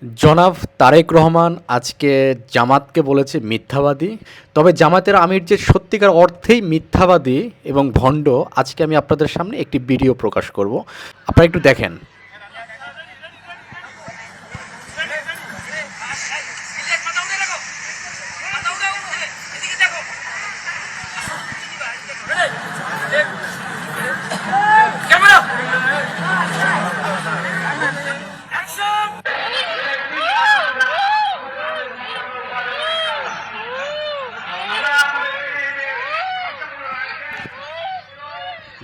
জনাব তারেক রহমান আজকে জামাতকে বলেছে মিথ্যাবাদী। তবে জামাতের আমির যে সত্যিকার অর্থেই মিথ্যাবাদী এবং ভণ্ড, আজকে আমি আপনাদের সামনে একটি ভিডিও প্রকাশ করব, আপনারা একটু দেখেন।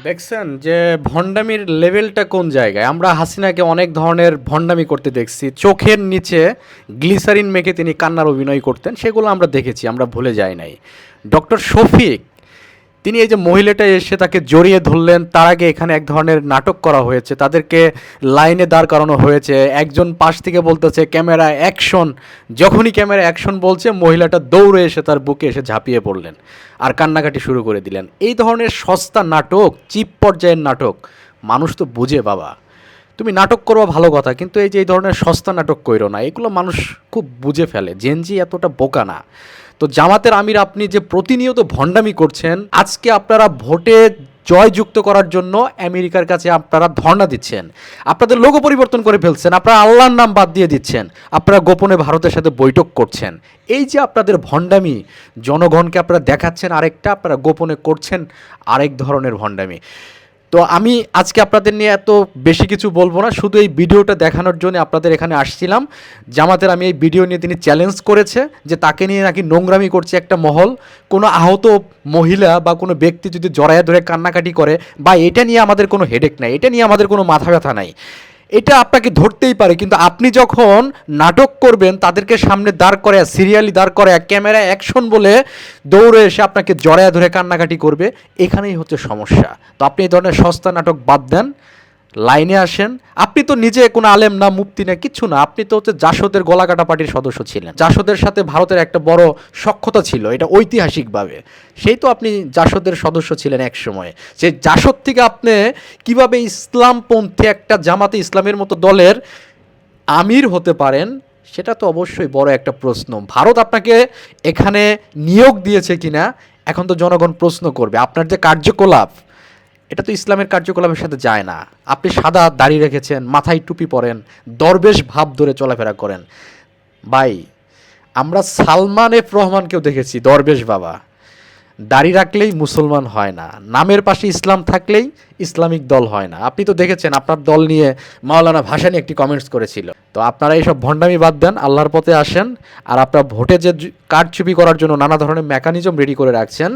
দেখছেন যে ভণ্ডামির লেভেলটা কোন জায়গায়। আমরা হাসিনাকে অনেক ধরনের ভণ্ডামি করতে দেখছি, চোখের নিচে গ্লিসারিন মেখে তিনি কান্নার অভিনয় করতেন, সেগুলো আমরা দেখেছি, আমরা ভুলে যাই নাই। ডক্টর শফিক, তিনি এই যে মহিলাটা এসে তাকে জড়িয়ে ধরলেন, তার আগে এখানে এক ধরনের নাটক করা হয়েছে, তাদেরকে লাইনে দাঁড় করানো হয়েছে, একজন পাশ থেকে বলতেছে ক্যামেরা অ্যাকশন, যখনই ক্যামেরা অ্যাকশন বলছে মহিলাটা দৌড়ে এসে তার বুকে এসে ঝাঁপিয়ে পড়লেন আর কান্নাকাটি শুরু করে দিলেন। এই ধরনের সস্তা নাটক, চিপ পর্যায়ের নাটক মানুষ তো বুঝে বাবা। তুমি নাটক করবা ভালো কথা, কিন্তু এই যে এই ধরনের সস্তা নাটক কইরো না, এগুলো মানুষ খুব বুঝে ফেলে। জেনজি এতটা বোকা না। তো জামাতের আমির, আপনি যে প্রতিনিয়ত ভণ্ডামি করছেন, আজকে আপনারা ভোটে জয়যুক্ত করার জন্য আমেরিকার কাছে আপনারা ধর্ণা দিচ্ছেন, আপনাদের লোগো পরিবর্তন করে ফেলছেন, আপনারা আল্লাহর নাম বাদ দিয়ে দিচ্ছেন, আপনারা গোপনে ভারতের সাথে বৈঠক করছেন। এই যে আপনাদের ভণ্ডামি, জনগণকে আপনারা দেখাচ্ছেন আরেকটা, আপনারা গোপনে করছেন আরেক ধরনের ভণ্ডামি। তো আমি আজকে আপনাদের নিয়ে এত বেশি কিছু বলবো না, শুধু এই ভিডিওটা দেখানোর জন্য আপনাদের এখানে আসছিলাম। জামাতের আমি এই ভিডিও নিয়ে তিনি চ্যালেঞ্জ করেছে যে তাকে নিয়ে নাকি নোংরামি করছে একটা মহল, কোনো আহত মহিলা বা কোনো ব্যক্তি যদি জড়ায় ধরে কান্নাকাটি করে, বা এটা নিয়ে আমাদের কোনো হেডেক নাই, এটা নিয়ে আমাদের কোনো মাথা ব্যথা নাই, এটা আপনাকে ধরতেই পারে। কিন্তু আপনি যখন নাটক করবেন, তাদেরকে সামনে দাঁড় করে সিরিয়ালি দাঁড় করে ক্যামেরা অ্যাকশন বলে দৌড়ে এসে আপনাকে জড়ায় ধরে কান্নাকাটি করবে, এখানেই হচ্ছে সমস্যা। তো আপনি এই ধরনের সস্তা নাটক বাদ দেন, লাইনে আসেন। আপনি তো নিজে কোনো আলেম না, মুফতি না, কিচ্ছু না, আপনি তো হচ্ছে জাসদের গলাকাটা পার্টির সদস্য ছিলেন। জাসদের সাথে ভারতের একটা বড় সখ্যতা ছিল, এটা ঐতিহাসিকভাবে, সেই তো আপনি জাসদের সদস্য ছিলেন এক সময়ে। সেই জাসদ থেকে আপনি কিভাবে ইসলামপন্থী একটা জামাতে ইসলামের মতো দলের আমির হতে পারেন, সেটা তো অবশ্যই বড় একটা প্রশ্ন। ভারত আপনাকে এখানে নিয়োগ দিয়েছে কিনা এখন তো জনগণ প্রশ্ন করবে। আপনার যে কার্যকলাপ, এটা তো ইসলামের কার্যকলাপের সাথে যায় না। আপনি সাদা দাড়ি রেখেছেন, মাথায় টুপি পরেন, দরবেশ ভাব ধরে চলাফেরা করেন। ভাই, আমরা সালমান এফ রহমানকেও দেখেছি দরবেশ বাবা, দাড়ি রাখলেই মুসলমান হয় না, নামের পাশে ইসলাম থাকলেই ইসলামিক দল হয় না। আপনি তো দেখেছেন, আপনার দল নিয়ে মাওলানা ভাসানী একটি কমেন্টস করেছিল। তো আপনারা এইসব ভণ্ডামি বাদ দেন, আল্লাহর পথে আসেন। আর আপনারা ভোটে যে কারচুপি করার জন্য নানা ধরনের মেকানিজম রেডি করে রাখছেন,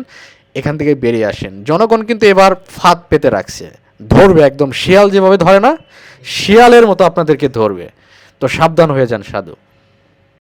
এখান থেকে বেরিয়ে আসেন। জনগণ কিন্তু এবার ফাঁদ পেতে রাখছে, ধরবে একদম, শিয়াল যেভাবে ধরে না, শিয়ালের মতো আপনাদেরকে ধরবে। তো সাবধান হয়ে যান সাধু।